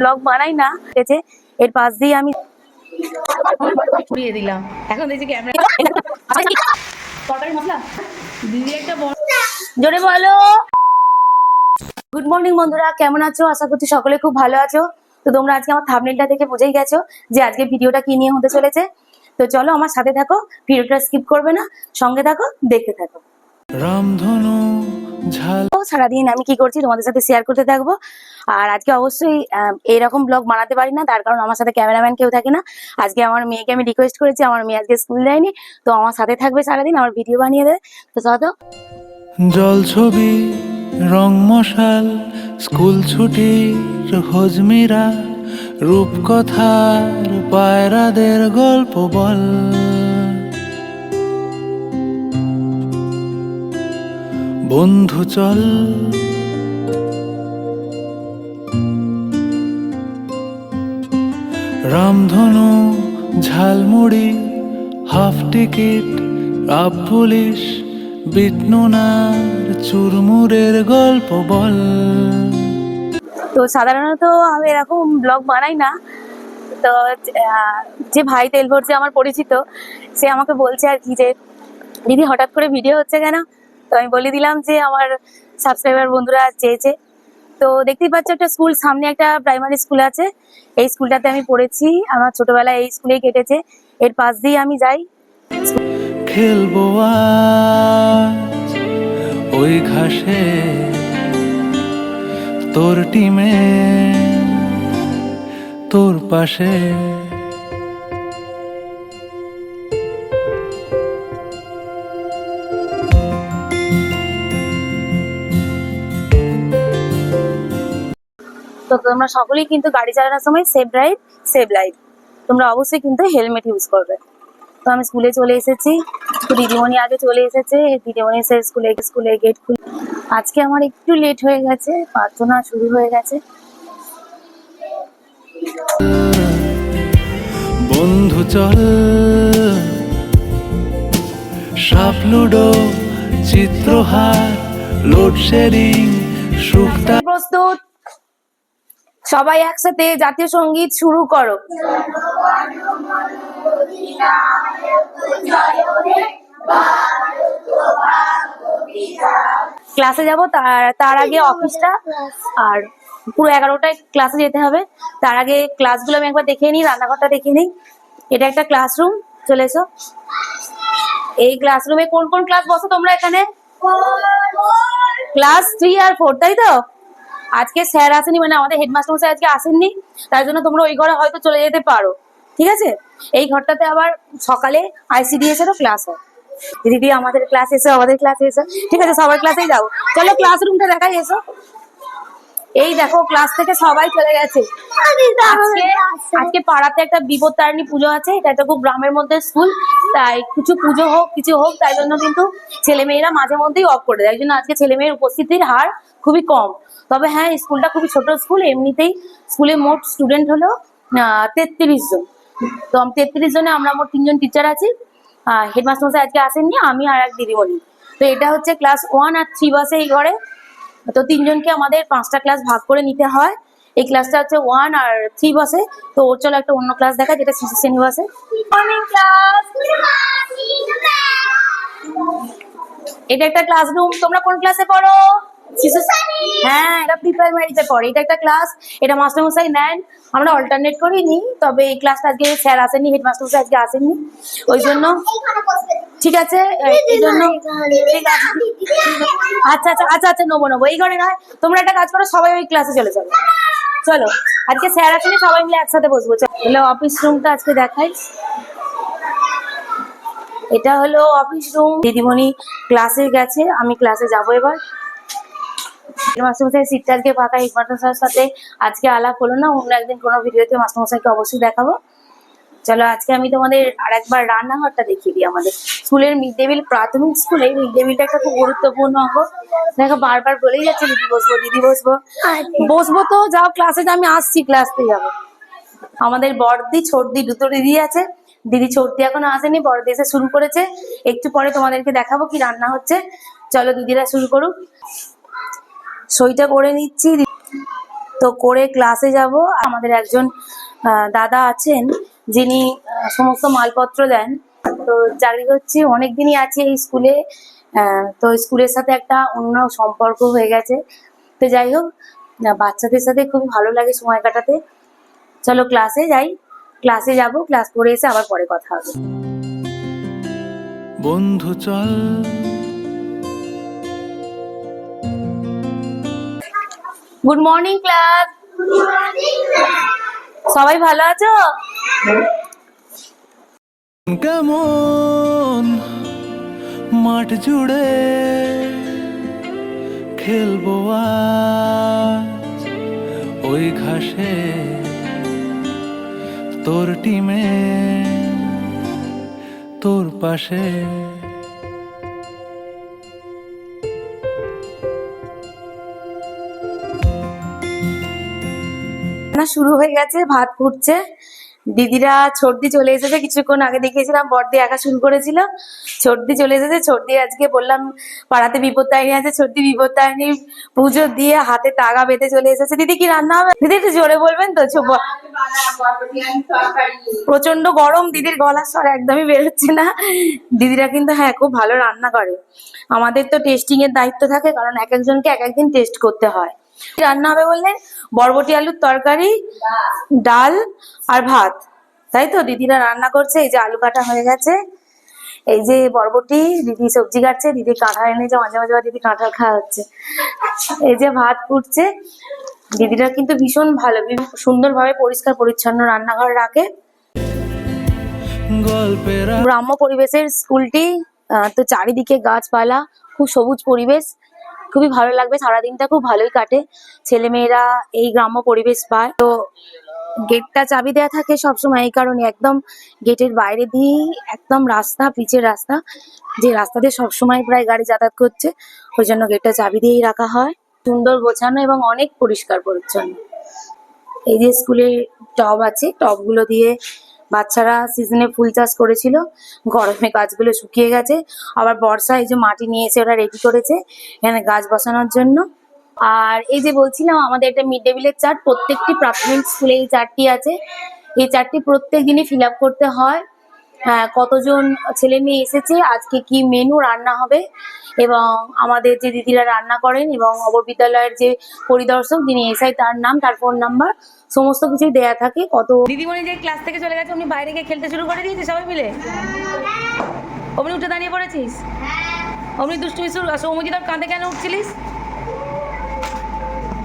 Blog বানাই না, এর পাশ দিয়ে আমি পুড়িয়ে দিলাম। এখন দেখছি ক্যামেরা তরকারি মশলা দিদি একটা বড় জোরে বলো। গুড মর্নিং বন্ধুরা, কেমন আছো? আশা করছি সকলে খুব ভালো আছো। তো তোমরা আজকে আমার থাম্বনেলটা দেখে বুঝেই গেছো যে আজকে ভিডিওটা কি নিয়ে হতে চলেছে। তো চলো আমার সাথে থাকো, ভিডিওটা স্কিপ করবে না, সঙ্গে থাকো, দেখতে থাকো। রামধনু ঝাল সারাদিন আমি কি করছি তোমাদের সাথে শেয়ার করতে থাকবো। আর আজকে অবশ্যই এইরকম ব্লগ বানাতে পারি না, তার কারণ আমার সাথে ক্যামেরাম্যান কেউ থাকে না। আজকে আমার মেয়েকে আমি রিকোয়েস্ট করেছি, আমার মেয়ে আজকে স্কুল যায়নি, তো আমার সাথে থাকবে সারাদিন, আমার ভিডিও বানিয়ে দেয়। তো চলো। জল ছবি, রং মশাল, স্কুল ছুটির হজমিরা, রূপকথার পায়রাদের গল্প বল, বন্ধু চল, রামধনু ঝালমুড়ি, হাফ টিকিট, আপ পুলিশ, বিটনুনার চুরমুরের গল্প বল। তো সাধারণত আমি এরকম ব্লগ বানাই না, তো যে ভাই তেল ভরছে আমার পরিচিত, সে আমাকে বলছে আর কি যে দিদি হঠাৎ করে ভিডিও হচ্ছে কেন। তো আমি বলে দিলাম যে আমার সাবস্ক্রাইবার বন্ধুরা চেয়েছে। তো দেখতেই পাচ্ছ একটা স্কুল, সামনে একটা প্রাইমারি স্কুল আছে, এই স্কুলটাতে আমি পড়েছি, আমার ছোটবেলায় এই স্কুলেই কেটেছে, এর পাশ দিয়ে আমি যাই। খেলবো আজ ওই ঘাসে তোর টিমে তোর পাশে, তো তোমরা সকলেই কিন্তু গাড়ি চালানোর সময় সেভ ড্রাইভ সেভ লাইফ, তোমরা অবশ্যই কিন্তু হেলমেট ইউজ করবে। তো আমি স্কুলে চলে এসেছি, তো দিদিমণি আগে চলে এসেছে, দিদিমণি এসে স্কুলে গেট খুলে। আজকে আমার একটু লেট হয়ে গেছে, প্রার্থনা শুরু হয়ে গেছে। বন্ধু চল, সাপ লুডো, চিত্রহার, লোডশেডিং, সুখটা। প্রস্তুত? সবাই একসাথে জাতীয় সঙ্গীত শুরু করো। ক্লাসে যাব, তার আগে অফিসটা, আর পুরো 11টায় ক্লাসে যেতে হবে। তার আগে ক্লাসগুলো আমি একবার দেখে নিই, রান্নাঘরটা দেখে নিই। এটা একটা ক্লাসরুম, চলে এসো। এই ক্লাসরুমে কোন কোন ক্লাস বসো তোমরা এখানে? ক্লাস 3 আর 4, তাই তো? আজকে স্যার আসেনি, মানে আমাদের হেডমাস্টার মশাই আজকে আসেননি, তাই জন্য তোমরা ওই ঘরে হয়তো চলে যেতে পারো, ঠিক আছে? এই ঘরটাতে আবার সকালে ICDS এরও ক্লাস হয়। দিদি আমাদের ক্লাসে এসো, আমাদের ক্লাসে এসো, ঠিক আছে? সবার ক্লাসেই যাও, চলো ক্লাসরুমটা দেখাই, এসো। এই দেখো ক্লাস থেকে সবাই চলে গেছে। আজকে পাড়াতে একটা বিপত্তারিণী পুজো আছে, এটা একটা খুব গ্রামের মধ্যে স্কুল, তাই কিছু পুজো হোক কিছু হোক, তাই জন্য কিন্তু ছেলে মেয়েরা মাঝে মধ্যেই অফ করে দেয়, এই জন্য আজকে ছেলে মেয়ের উপস্থিতির হার খুবই কম। তবে হ্যাঁ, স্কুলটা খুবই ছোট স্কুল, এমনিতেই স্কুলে মোট স্টুডেন্ট হলো 33 জন। তো 33 জনে আমরা মোট 3 জন টিচার আছি। হেডমাস্টার মশাই আজকে আসেননি, আমি আর এক দিদিমণি। তো এটা হচ্ছে ক্লাস 1 আর 3 বাসে এই ঘরে। তো 3 জনকে আমাদের 5টা ক্লাস ভাগ করে নিতে হয়। এই ক্লাসটা হচ্ছে 1 আর 3 বাসে। তো ওর চলো একটা অন্য ক্লাস দেখা, যেটা শিশু শ্রেণী বাসে। মর্নিং ক্লাস, এটা একটা ক্লাসরুম। তোমরা কোন ক্লাসে পড়ো? শিশু। হ্যাঁ, এটা প্রি প্রাইমারিতে পড়ে। এটা একটা ক্লাস, এটা মাস্টার মশাই নেন, আমরা অল্টারনেট করিনি। তবে এই ক্লাসটা আজকে স্যার আসেননি, হেডমাস্টার মশাই আজকে আসেননি, ওই জন্য। ঠিক আছে, এই জন্য। আচ্ছা আচ্ছা আচ্ছা আচ্ছা, নেবো এই ঘরে নয়। তোমরা একটা কাজ করো, সবাই ওই ক্লাসে চলে যাবে। চলো, আজকে স্যার আসেনি, সবাই মিলে একসাথে বসবো। চলো অফিস রুমটা আজকে দেখাই। এটা হলো অফিস রুম। দিদিমণি ক্লাসে গেছে, আমি ক্লাসে যাবো এবার। মাস্টারমশাই সিটটা আজকে ফাঁকা, হেডমাস্টার সাথে আজকে আলাপ হলো না, অন্য একদিন কোনো ভিডিওতে মাস্টারমশাইকে অবশ্যই দেখাবো। চলো আজকে আমি তোমাদের আর একবার রান্নাঘরটা দেখিয়ে দিই। আমাদের স্কুলের মিড ডে মিল, প্রাথমিক স্কুলে মিড ডে মিলটা একটা খুব গুরুত্বপূর্ণ অঙ্গ। দেখো বারবার বলেই যাচ্ছে দিদি বসবো, দিদি বসবো, বসবো। তো যাও ক্লাসে, আমি আসছি, ক্লাসতে যাবো। আমাদের বড়দি ছোটদি দুটো দিদি আছে। দিদি ছোটদি এখনো আসেনি, বড়দি এসে শুরু করেছে। একটু পরে তোমাদেরকে দেখাবো কি রান্না হচ্ছে। চলো দিদিরা শুরু করুক। সইটা করে নিচ্ছি। তো করে ক্লাসে যাব। আমাদের একজন দাদা আছেন যিনি সমস্ত মালপত্র দেন। তো চাকরি করছি, অনেক দিনই আছি এই স্কুলে। তো স্কুলের সাথে একটা অন্য সম্পর্ক হয়ে গেছে। তো যাই হোক, বাচ্চাদের সাথে খুব ভালো লাগে সময় কাটাতে। চলো ক্লাসে যাই, ক্লাসে যাব, ক্লাস করে এসে আবার পরে কথা হবে। বন্ধু চল গুড মর্নিং ক্লাস, সবাই ভালো আছো? কেমন মাঠ জুড়ে খেলবো আজ ওই ঘাসে তোর টিমে তোর পাশে। রান্না শুরু হয়ে গেছে, ভাত ফুটছে। দিদিরা, ছোটদি চলে এসেছে, কিছুক্ষণ আগে দেখিয়েছিলাম বড়দি একা শুরু করেছিল। ছোটদি চলে এসেছে। ছোটদি আজকে বললাম পাড়াতে বিপত্তারিণী আছে, ছোটদি বিপত্তারিণী পুজো দিয়ে হাতে তাগা বেঁধে চলে এসেছে। দিদি কি রান্না হবে? দিদি একটু জোরে বলবেন তো। প্রচন্ড গরম, দিদির গলার স্বর একদমই বেরোচ্ছে না। দিদিরা কিন্তু হ্যাঁ খুব ভালো রান্না করে। আমাদের তো টেস্টিং এর দায়িত্ব থাকে, কারণ এক একজনকে এক একদিন টেস্ট করতে হয়। রান্না হবে বললেন বরবটি আলুর তরকারি, ডাল আর ভাত, তাই তো? দিদিরা রান্না করছে। এই যে আলু কাটা হয়ে গেছে, এই যে বরবটি, দিদি সবজি কাটছে, দিদি কাঁঠাল এনেছে, মাঝে মাঝে দিদি কাঁঠাল খাওয়া হচ্ছে। এই যে ভাত ফুটছে। দিদিরা কিন্তু ভীষণ ভালো, সুন্দরভাবে পরিষ্কার পরিচ্ছন্ন রান্নাঘর রাখে। গল্পের গ্রাম্য পরিবেশের স্কুলটি, তো চারিদিকে গাছপালা, খুব সবুজ পরিবেশ, খুবই ভালো লাগবে। সারাদিনটা খুব ভালোই কাটে, ছেলেমেয়েরা এই গ্রাম্য পরিবেশ পায়। তো গেটটা চাবি দেওয়া থাকে সবসময়, এই কারণে একদম গেটের বাইরে দিয়েই একদম রাস্তা, পিচের রাস্তা, যে রাস্তা দিয়ে সবসময় প্রায় গাড়ি যাতায়াত করছে, ওই জন্য গেটটা চাবি দিয়েই রাখা হয়। সুন্দর গোছানো এবং অনেক পরিষ্কার পরিচ্ছন্ন। এই যে স্কুলের টব আছে, টবগুলো দিয়ে বাচ্চারা সিজনে ফুল চাষ করেছিল, গরমে গাছগুলো শুকিয়ে গেছে। আবার বর্ষায় এই যে মাটি নিয়ে এসে ওরা রেডি করেছে এখানে গাছ বসানোর জন্য। আর এই যে বলছিলাম, আমাদের একটা মিড ডে মিলের চার্ট, প্রত্যেকটি প্রাথমিক স্কুলে এই চার্টটি আছে। এই চার্টটি প্রত্যেক দিনই ফিল আপ করতে হয়। হ্যাঁ, কতজন ছেলে মেয়ে এসেছে, আজকে কি মেনু রান্না হবে, এবং আমাদের যে দিদিরা রান্না করেন এবং অবর বিদ্যালয়ের যে পরিদর্শক যিনি এসআই, তার নাম, তার ফোন নাম্বার, সমস্ত কিছুই দেয়া থাকে। কত দিদিমণি যে ক্লাস থেকে চলে গেছে, উনি বাইরে গিয়ে খেলতে শুরু করে দিয়েছে সবাই মিলে। অমনি উঠে দাঁড়িয়ে পড়েছিস? অমনি দুষ্টুমি শুরু। সৌমজি তোর কাঁধে কেন উঠছিলিস?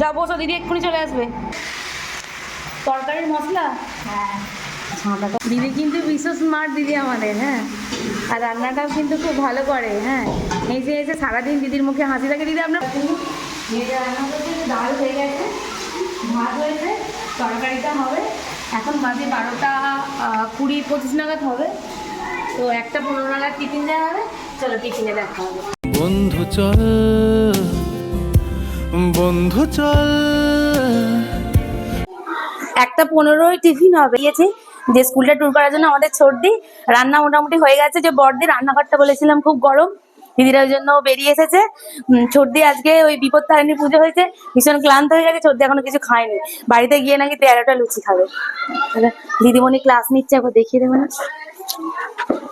যা বসো, দিদি এক্ষুনি চলে আসবে। তরকারির মশলা, দিদি কিন্তু বিশেষ স্মার্ট দিদি আমাদের। হ্যাঁ, আর রান্নাটাও কিন্তু খুব ভালো করে। হ্যাঁ, এই যে এসে সারাদিন দিদির মুখে হাসি থাকে। দিদি আপনার রান্না করছে, ডাল হয়ে গেছে, ভাত হয়েছে, তরকারিটা হবে। এখন বাজে 12:20-25 নাগাদ হবে। তো 1:15 নাগাদ টিফিন দেওয়া হবে। চলো টিফিনে দেখা হবে। বন্ধু চল বন্ধু চল 1:15 টিফিন হবে। গিয়েছি যে স্কুলটা ট্যুর করার জন্য আমাদের ছোটদি। রান্না মোটামুটি হয়ে গেছে। যে বড়দি, রান্নাঘরটা বলেছিলাম খুব গরম, দিদিরা ওই জন্য বেরিয়ে এসেছে। ছোটদি আজকে ওই বিপত্তারিণী পুজো হয়েছে, ভীষণ ক্লান্ত হয়ে গেছে। ছোটদি এখনো কিছু খায়নি, বাড়িতে গিয়ে নাকি 13টা লুচি খাবে। দিদিমণি ক্লাস নিচ্ছে, একবার দেখিয়ে দেবে না?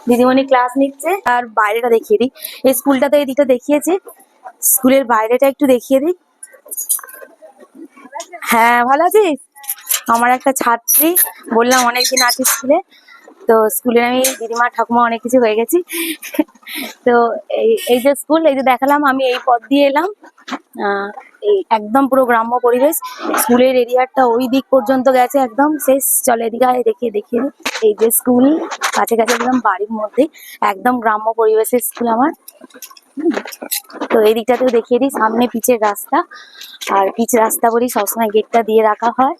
দিদিমণি ক্লাস নিচ্ছে। আর বাইরেটা দেখিয়ে দিই, এই স্কুলটাতে এদিকটা দেখিয়েছি, স্কুলের বাইরেটা একটু দেখিয়ে দিই। হ্যাঁ, ভালো আছিস? আমার একটা ছাত্রী, বললাম অনেকদিন আছি স্কুলে। তো স্কুলে আমি দিদিমা ঠাকুমা অনেক কিছু হয়ে গেছি। তো এই যে স্কুল, এই যে দেখালাম, আমি এই পথ দিয়ে এলাম। এই একদম পুরো গ্রাম্য পরিবেশ। স্কুলের এরিয়াটা ওই দিক পর্যন্ত গেছে, একদম শেষ। চলো এদিকে দেখিয়ে দিই। এই যে স্কুল, কাছে কাছে একদম বাড়ির মধ্যে, একদম গ্রাম্য পরিবেশের স্কুল আমার। তো এই দিকটাতেও দেখিয়ে দিই, সামনে পিচের রাস্তা। আর পিচ রাস্তা বলি সবসময় গেটটা দিয়ে রাখা হয়।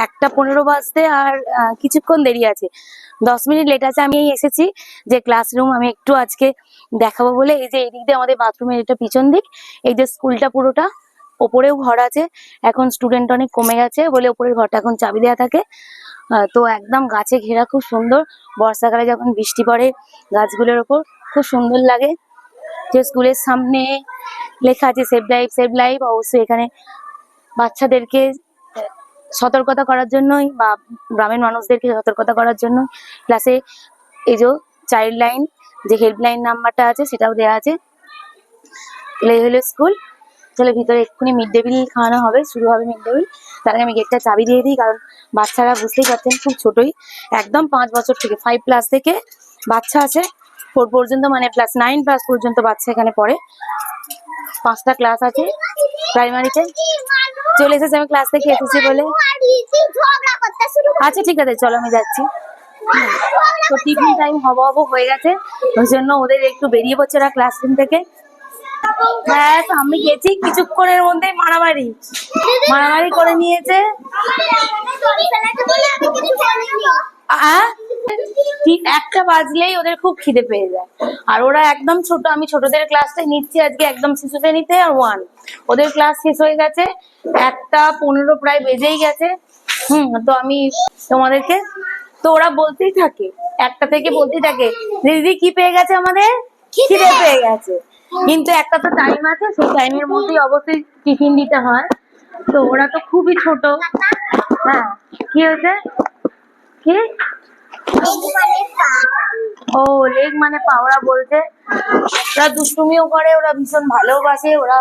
1:15 বাজতে আর কিছুক্ষণ দেরি আছে, 10 মিনিট লেট আছে। আমি এসেছি যে ক্লাসরুম আমি একটু আজকে দেখাবো বলে। এই যে এই দিক দিয়ে আমাদের বাথরুমের এটা পিছন দিক। এই যে স্কুলটা পুরোটা, ওপরেও ঘর আছে, এখন স্টুডেন্ট অনেক কমে গেছে বলে ওপরের ঘরটা এখন চাবি দেওয়া থাকে। তো একদম গাছে ঘেরা, খুব সুন্দর। বর্ষাকালে যখন বৃষ্টি পড়ে গাছগুলোর ওপর খুব সুন্দর লাগে। যে স্কুলের সামনে লেখা আছে সেভ লাইফ, সেভ লাইফ। অবশ্যই এখানে বাচ্চাদেরকে সতর্কতা করার জন্যই বা গ্রামের মানুষদেরকে সতর্কতা করার জন্য ক্লাসে এই যে চাইল্ড লাইন যে হেল্পলাইন নাম্বারটা আছে সেটাও দেওয়া আছে। এই হলো স্কুল। চলে ভিতরে এক্ষুনি মিড ডে মিল খাওয়ানো হবে, শুরু হবে মিড ডে মিল। তার আগে আমি গেটটা চাবি দিয়ে দিই, কারণ বাচ্চারা বুঝতেই পারছেন খুব ছোটই, একদম 5 বছর থেকে 5+ থেকে বাচ্চা আছে 4 পর্যন্ত, মানে ক্লাস 9+ পর্যন্ত বাচ্চা এখানে পড়ে। 5টা ক্লাস আছে প্রাইমারিতে। চলে এসেছে, আমি ক্লাস থেকে এসেছি বলে। আচ্ছা ঠিক আছে, চলো আমি যাচ্ছি। তো টিফিন টাইম হবো হয়ে গেছে, ওই জন্য ওদের একটু বেরিয়ে পড়ছে ওরা ক্লাসরুম থেকে। হ্যাঁ আমি গেছি, কিছুক্ষণের মধ্যেই মারামারি করে নিয়েছে। ঠিক 1টা বাজলেই ওদের খুব খিদে পেয়ে যায়। আর ওরা একদম ছোট, আমি ছোটদের ক্লাসটাই নিচ্ছি আজকে, একদম শিশু শ্রেণীতে আর 1। ওদের ক্লাস শেষ হয়ে গেছে, 1:15 প্রায় বেজেই গেছে। তো আমি তোমাদেরকে, তো ওরা বলতেই থাকে 1টা থেকে বলতেই থাকে, দিদি কি পেয়ে গেছে, আমাদের খিদে পেয়ে গেছে। কিন্তু একটা তো টাইম আছে, সেই টাইমের মধ্যেই অবশ্যই টিফিন দিতে হয়। তো ওরা তো খুবই ছোট। হ্যাঁ কি হয়েছে, কি ও লেগ মানে পা, ওরা বলছে। ওরা দুষ্টুমিও করে, ওরা ভীষণ ভালোবাসে, ওরা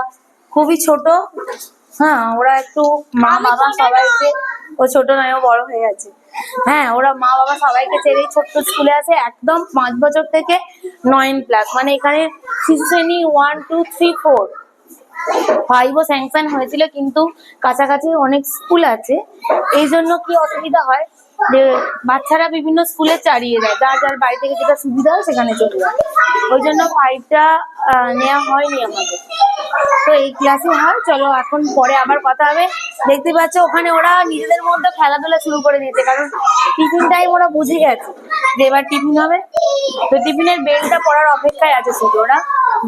খুবই ছোট। হ্যাঁ ওরা একটু মা বাবা সবাইকে, ও ছোট নয় ও বড় হয়ে গেছে। হ্যাঁ ওরা মা বাবা সবাইকে ছেড়েই ছোট্ট স্কুলে আছে, একদম 5 বছর থেকে 9+, মানে এখানে শিশু শ্রেণী 1, 2, 3, 4, 5ও স্যাংশন হয়েছিল, কিন্তু কাছাকাছি অনেক স্কুল আছে। এই জন্য কি অসুবিধা হয় যে বাচ্চারা বিভিন্ন স্কুলে চালিয়ে যায়, যার যার বাড়ি থেকে যেটা সুবিধা হয় সেখানে চলে যায়। ওই জন্য 5টা নেওয়া হয়নি আমাদের। তো এই ক্লাসে হয়। চলো এখন পরে আবার কথা হবে। দেখতে পাচ্ছ ওখানে ওরা নিজেদের মধ্যে খেলাধুলা শুরু করে দিয়েছে, কারণ টিফিন টাইম ওরা বুঝে গেছে যে এবার টিফিন হবে। তো টিফিনের বেলটা পড়ার অপেক্ষায় আছে শুধু, ওরা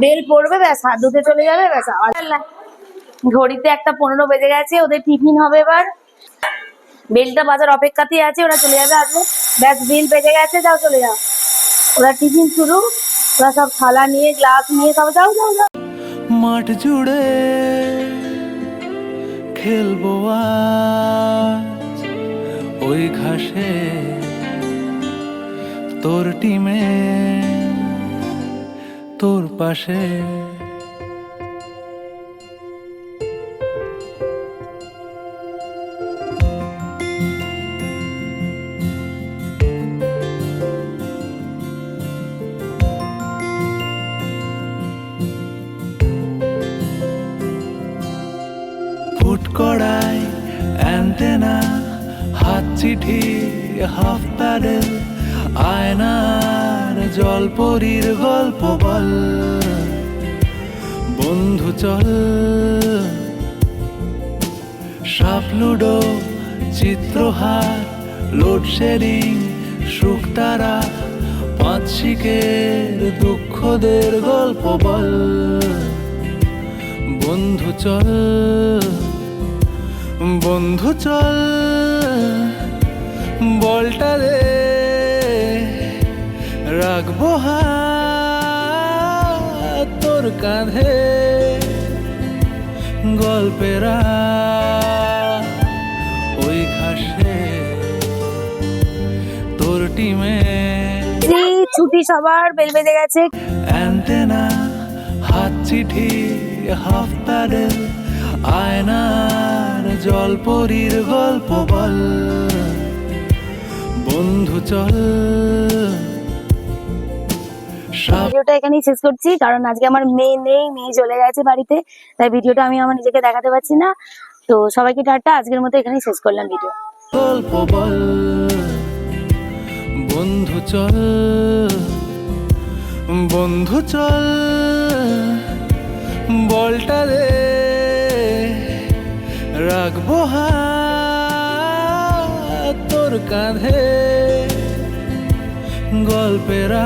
বেল পড়বে ব্যাস, হাত ধুতে চলে যাবে ব্যাস। ঘড়িতে 1:15 বেজে গেছে, ওদের টিফিন হবে এবার। বেলটা বাজার অপেক্ষাতেই আছে, ওরা চলে যাবে, আসবে ব্যাস, বেল বেজে গেছে, যাও চলে যাও। ওরা টিফিন শুরু, ওরা সব থালা নিয়ে গ্লাস নিয়ে সব যাও যাও যাও। মাঠ জুড়ে খেলবো আজ ওই ঘাসে, তোর টিমে তোর পাশে। ফুটকড়াই অ্যান্টেনা, হাত চিঠি, হাফ প্যাডেল, আয়নার জলপরীর গল্প বল। বন্ধু চল, সাপ লুডো, চিত্রহার, লোডশেডিং, শুকতারা, 5 শিকের দুঃখদের গল্প বল। বন্ধু চল, বন্ধু চল, বলটা দে, রাখবো হাত তোর কাঁধে। গল্পেরা ওই ঘাসে, তোর টিমে। ছুটি সবার, বেল বেজে গেছে। অ্যান্টেনা, হাত চিঠি, হাফ প্যাডেল, আয়নার জলপরীর গল্প বল। বন্ধু চল। ভিডিওটা এখানেই শেষ করছি, কারণ আজকে আমার মেয়ে নেই, মেয়ে চলে গেছে বাড়িতে, তাই ভিডিওটা আমি আমার নিজেকে দেখাতে পারছি না। তো সবাইকে টাটা, আজকের মতো এখানেই শেষ করলাম ভিডিও। গল্প বল, বন্ধু চল, বন্ধু চল, বলটা দে, রাখবো হাত তোর কাঁধে। গল্পেরা